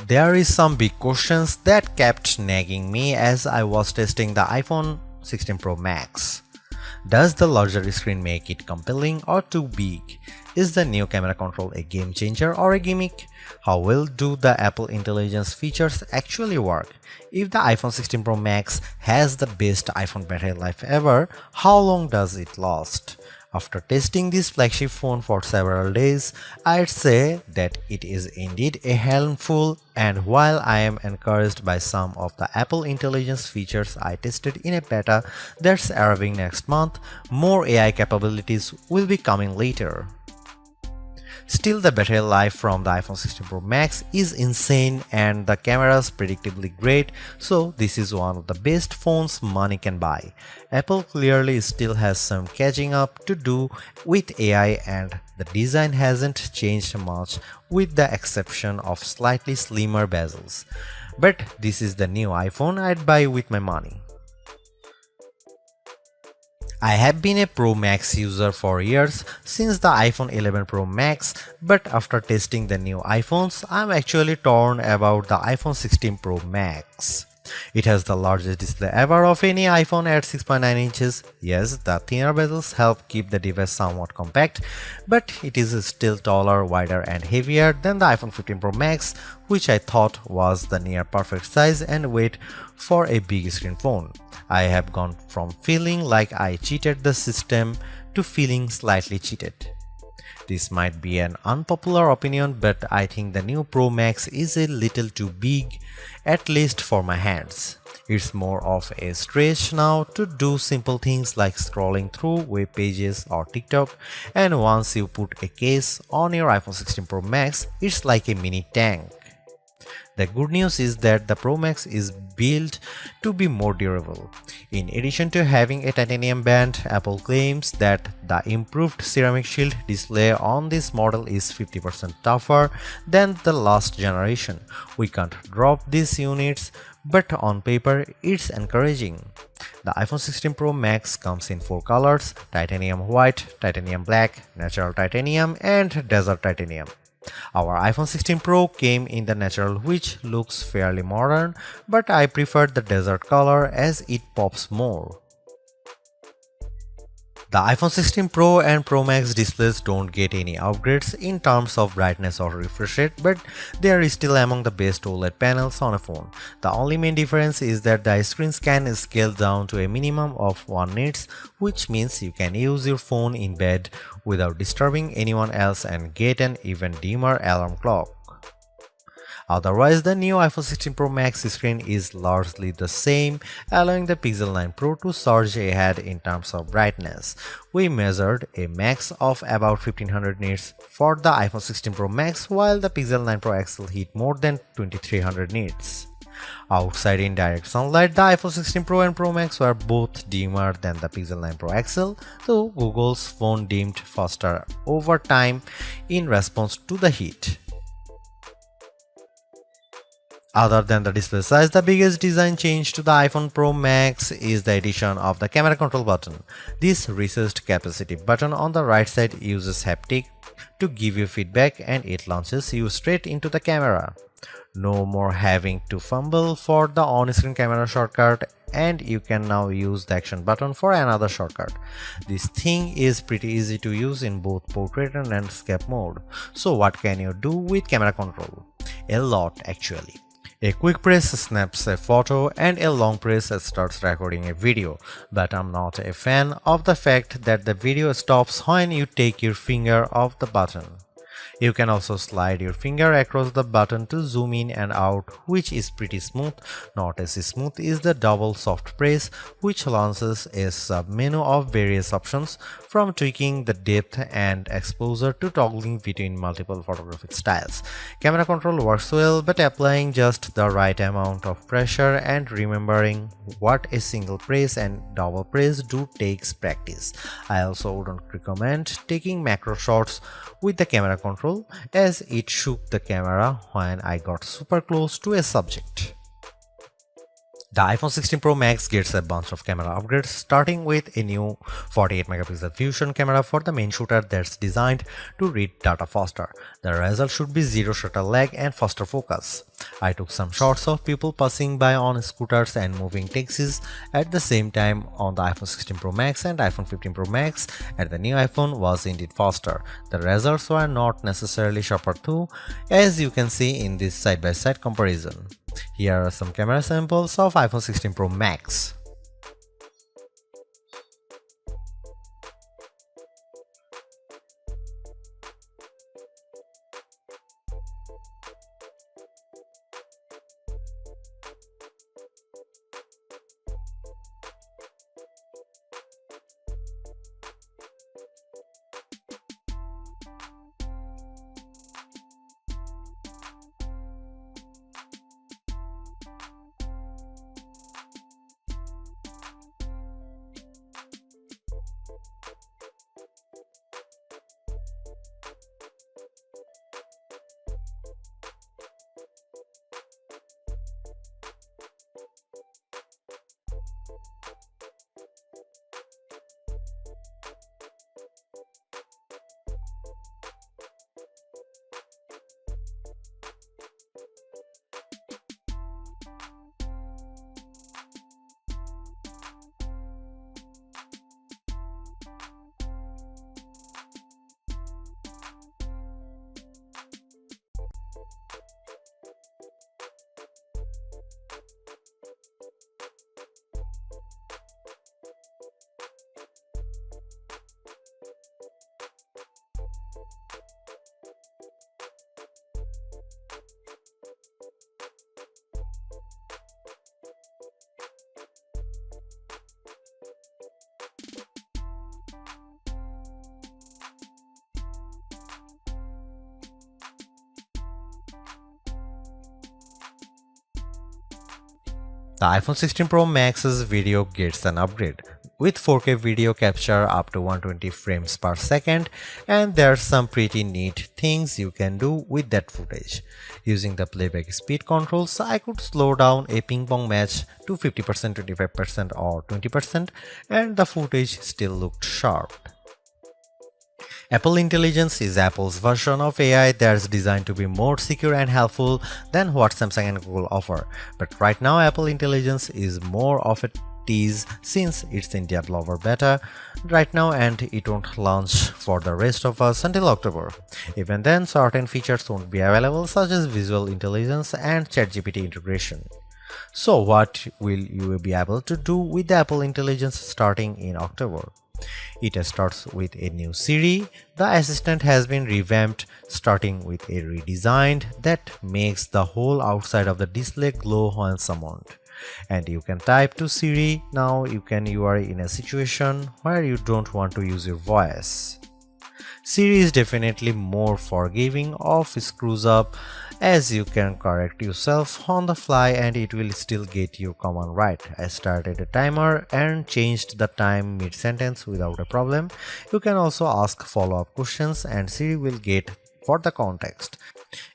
There is some big questions that kept nagging me as I was testing the iPhone 16 Pro Max. Does the larger screen make it compelling or too big? Is the new camera control a game changer or a gimmick? How well do the Apple Intelligence features actually work? If the iPhone 16 Pro Max has the best iPhone battery life ever, how long does it last? After testing this flagship phone for several days, I'd say that it is indeed a handful, and while I am encouraged by some of the Apple Intelligence features I tested in a beta that's arriving next month, more AI capabilities will be coming later. Still, the battery life from the iPhone 16 Pro Max is insane and the camera's predictably great, so this is one of the best phones money can buy. Apple clearly still has some catching up to do with AI, and the design hasn't changed much with the exception of slightly slimmer bezels. But this is the new iPhone I'd buy with my money. I have been a Pro Max user for years, since the iPhone 11 Pro Max, but after testing the new iPhones, I'm actually torn about the iPhone 16 Pro Max. It has the largest display ever of any iPhone at 6.9 inches. Yes, the thinner bezels help keep the device somewhat compact, but it is still taller, wider and heavier than the iPhone 15 Pro Max, which I thought was the near perfect size and weight for a big screen phone. I have gone from feeling like I cheated the system to feeling slightly cheated. This might be an unpopular opinion, but I think the new Pro Max is a little too big, at least for my hands. It's more of a stretch now to do simple things like scrolling through web pages or TikTok, and once you put a case on your iPhone 16 Pro Max, it's like a mini tank. The good news is that the Pro Max is built to be more durable. In addition to having a titanium band, Apple claims that the improved ceramic shield display on this model is 50% tougher than the last generation. We can't drop these units, but on paper it's encouraging. The iPhone 16 Pro Max comes in 4 colors: titanium white, titanium black, natural titanium and desert titanium. Our iPhone 16 Pro came in the natural, which looks fairly modern, but I prefer the desert color as it pops more. The iPhone 16 Pro and Pro Max displays don't get any upgrades in terms of brightness or refresh rate, but they are still among the best OLED panels on a phone. The only main difference is that the screens can scale down to a minimum of 1 nits, which means you can use your phone in bed without disturbing anyone else and get an even dimmer alarm clock. Otherwise, the new iPhone 16 Pro Max screen is largely the same, allowing the Pixel 9 Pro to surge ahead in terms of brightness. We measured a max of about 1500 nits for the iPhone 16 Pro Max, while the Pixel 9 Pro XL hit more than 2300 nits. Outside in direct sunlight, the iPhone 16 Pro and Pro Max were both dimmer than the Pixel 9 Pro XL, though Google's phone dimmed faster over time in response to the heat. Other than the display size, the biggest design change to the iPhone Pro Max is the addition of the camera control button. This recessed capacitive button on the right side uses haptic to give you feedback, and it launches you straight into the camera. No more having to fumble for the on-screen camera shortcut, and you can now use the action button for another shortcut. This thing is pretty easy to use in both portrait and landscape mode. So what can you do with camera control? A lot, actually. A quick press snaps a photo and a long press starts recording a video, but I'm not a fan of the fact that the video stops when you take your finger off the button. You can also slide your finger across the button to zoom in and out, which is pretty smooth. Not as smooth is the double soft press, which launches a sub-menu of various options, from tweaking the depth and exposure to toggling between multiple photographic styles. Camera control works well, but applying just the right amount of pressure and remembering what a single press and double press do takes practice. I also wouldn't recommend taking macro shots with the camera control, as it shook the camera when I got super close to a subject. The iPhone 16 Pro Max gets a bunch of camera upgrades, starting with a new 48 megapixel fusion camera for the main shooter that's designed to read data faster. The result should be zero shutter lag and faster focus. I took some shots of people passing by on scooters and moving taxis at the same time on the iPhone 16 Pro Max and iPhone 15 Pro Max, and the new iPhone was indeed faster. The results were not necessarily sharper too, as you can see in this side-by-side comparison. Here are some camera samples of iPhone 16 Pro Max. The iPhone 16 Pro Max's video gets an upgrade with 4K video capture up to 120 frames per second, and there's some pretty neat things you can do with that footage. Using the playback speed controls, I could slow down a ping pong match to 50%, 25% or 20%, and the footage still looked sharp. Apple Intelligence is Apple's version of AI that's designed to be more secure and helpful than what Samsung and Google offer. But right now, Apple Intelligence is more of a tease since it's in developer beta right now and it won't launch for the rest of us until October. Even then, certain features won't be available such as visual intelligence and ChatGPT integration. So what will you be able to do with the Apple Intelligence starting in October? It starts with a new Siri. The assistant has been revamped, starting with a redesigned that makes the whole outside of the display glow when summoned. And you can type to Siri. Now you are in a situation where you don't want to use your voice. Siri is definitely more forgiving of screws up, as you can correct yourself on the fly and it will still get your command right. I started a timer and changed the time mid-sentence without a problem. You can also ask follow-up questions and Siri will get for the context.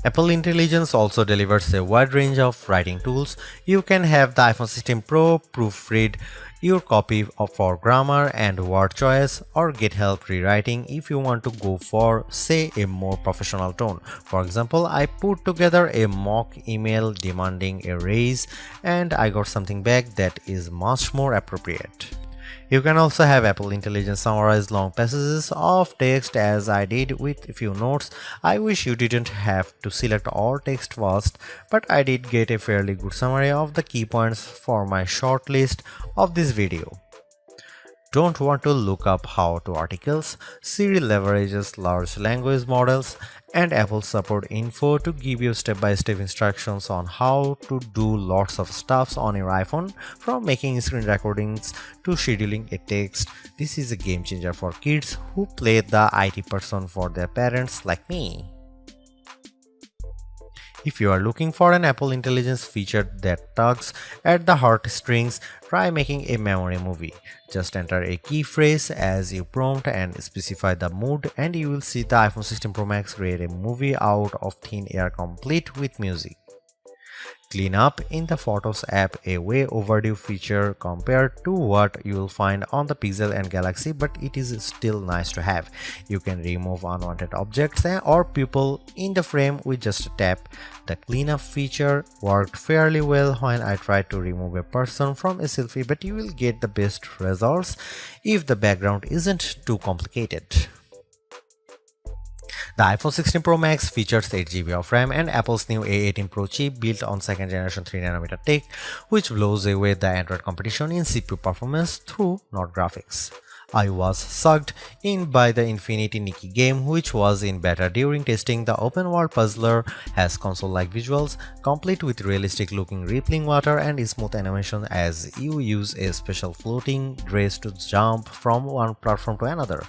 Apple Intelligence also delivers a wide range of writing tools. You can have the iPhone 16 Pro proofread your copy for grammar and word choice, or get help rewriting if you want to go for, say, a more professional tone. For example, I put together a mock email demanding a raise and I got something back that is much more appropriate. You can also have Apple Intelligence summarize long passages of text as I did with a few notes. I wish you didn't have to select all text first, but I did get a fairly good summary of the key points for my short list of this video. Don't want to look up how-to articles? Siri leverages large language models and Apple support info to give you step-by-step instructions on how to do lots of stuffs on your iPhone, from making screen recordings to scheduling a text. This is a game changer for kids who play the IT person for their parents like me. If you are looking for an Apple Intelligence feature that tugs at the heartstrings, try making a memory movie. Just enter a key phrase as you prompt and specify the mood, and you will see the iPhone 16 Pro Max create a movie out of thin air complete with music. cleanup in the Photos app, a way overdue feature compared to what you will find on the Pixel and Galaxy, but it is still nice to have. You can remove unwanted objects or people in the frame with just a tap. The cleanup feature worked fairly well when I tried to remove a person from a selfie, but you will get the best results if the background isn't too complicated. The iPhone 16 Pro Max features 8GB of RAM and Apple's new A18 Pro chip built on 2nd generation 3nm tech, which blows away the Android competition in CPU performance through not graphics. I was sucked in by the Infinity Nikki game, which was in beta during testing. The open world puzzler has console-like visuals, complete with realistic looking rippling water and smooth animation as you use a special floating dress to jump from one platform to another.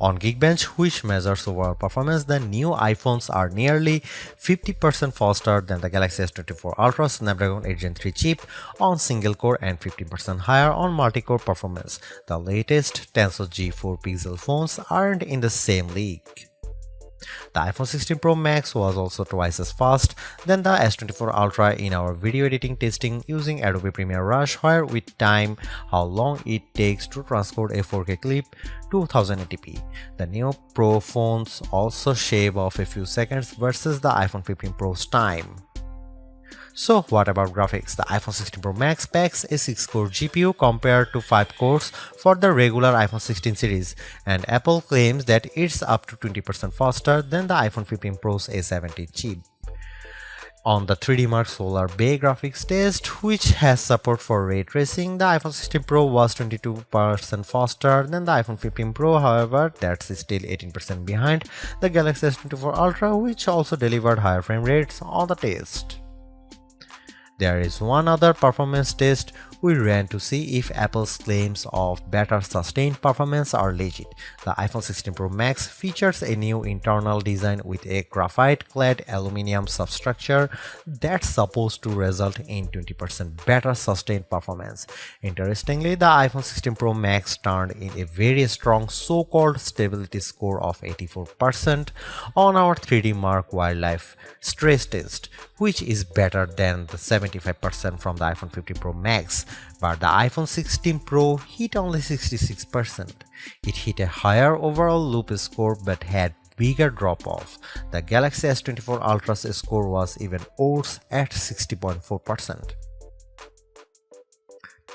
On Geekbench, which measures overall performance, the new iPhones are nearly 50% faster than the Galaxy S24 Ultra Snapdragon 8 Gen 3 chip on single core and 15% higher on multi-core performance. The latest Tensor G4 Pixel phones aren't in the same league. The iPhone 16 Pro Max was also twice as fast than the S24 Ultra in our video editing testing using Adobe Premiere Rush, where we time how long it takes to transport a 4K clip to 1080p. The new Pro phones also shave off a few seconds versus the iPhone 15 Pro's time. So what about graphics? The iPhone 16 Pro Max packs a 6-core GPU compared to 5 cores for the regular iPhone 16 series, and Apple claims that it's up to 20% faster than the iPhone 15 Pro's A70 chip. On the 3D Mark Solar Bay graphics test, which has support for ray tracing, the iPhone 16 Pro was 22% faster than the iPhone 15 Pro. However, that's still 18% behind the Galaxy S24 Ultra, which also delivered higher frame rates on the test. There is one other performance test we ran to see if Apple's claims of better sustained performance are legit. The iPhone 16 Pro Max features a new internal design with a graphite-clad aluminum substructure that's supposed to result in 20% better sustained performance. Interestingly, the iPhone 16 Pro Max turned in a very strong so-called stability score of 84% on our 3D Mark Wildlife stress test, which is better than the 75% from the iPhone 15 Pro Max. But the iPhone 16 Pro hit only 66%. It hit a higher overall loop score but had bigger drop-off. The Galaxy S24 Ultra's score was even worse at 60.4%.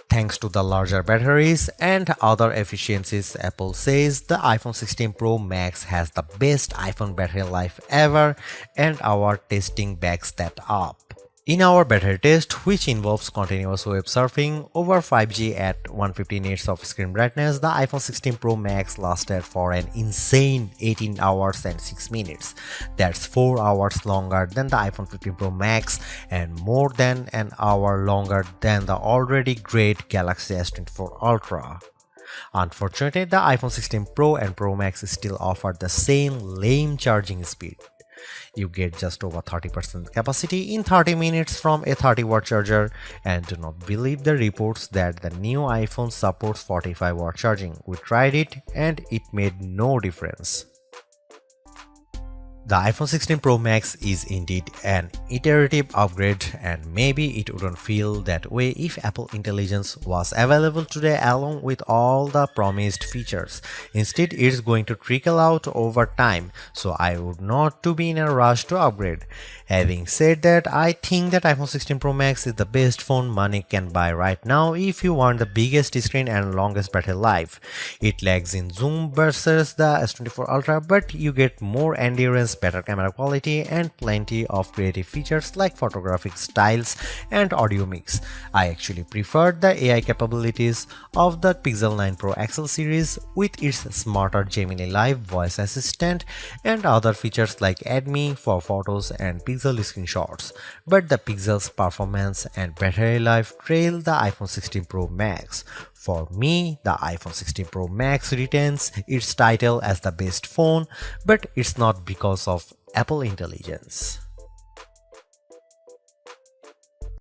Thanks to the larger batteries and other efficiencies, Apple says the iPhone 16 Pro Max has the best iPhone battery life ever, and our testing backs that up. In our battery test, which involves continuous web surfing over 5G at 150 nits of screen brightness, the iPhone 16 Pro Max lasted for an insane 18 hours and 6 minutes. That's 4 hours longer than the iPhone 15 Pro Max and more than an hour longer than the already great Galaxy S24 Ultra. Unfortunately, the iPhone 16 Pro and Pro Max still offer the same lame charging speed. You get just over 30% capacity in 30 minutes from a 30-watt charger, and do not believe the reports that the new iPhone supports 45-watt charging. We tried it and it made no difference. The iPhone 16 Pro Max is indeed an iterative upgrade, and maybe it wouldn't feel that way if Apple Intelligence was available today along with all the promised features. Instead, it's going to trickle out over time, so I would not to be in a rush to upgrade. Having said that, I think that iPhone 16 Pro Max is the best phone money can buy right now if you want the biggest screen and longest battery life. It lags in zoom versus the S24 Ultra, but you get more endurance, better camera quality, and plenty of creative features like photographic styles and audio mix. I actually preferred the AI capabilities of the Pixel 9 Pro XL series with its smarter Gemini Live voice assistant and other features like Add Me for photos and Pixel screenshots. But the Pixel's performance and battery life trail the iPhone 16 Pro Max. For me, the iPhone 16 Pro Max retains its title as the best phone, but it's not because of Apple Intelligence.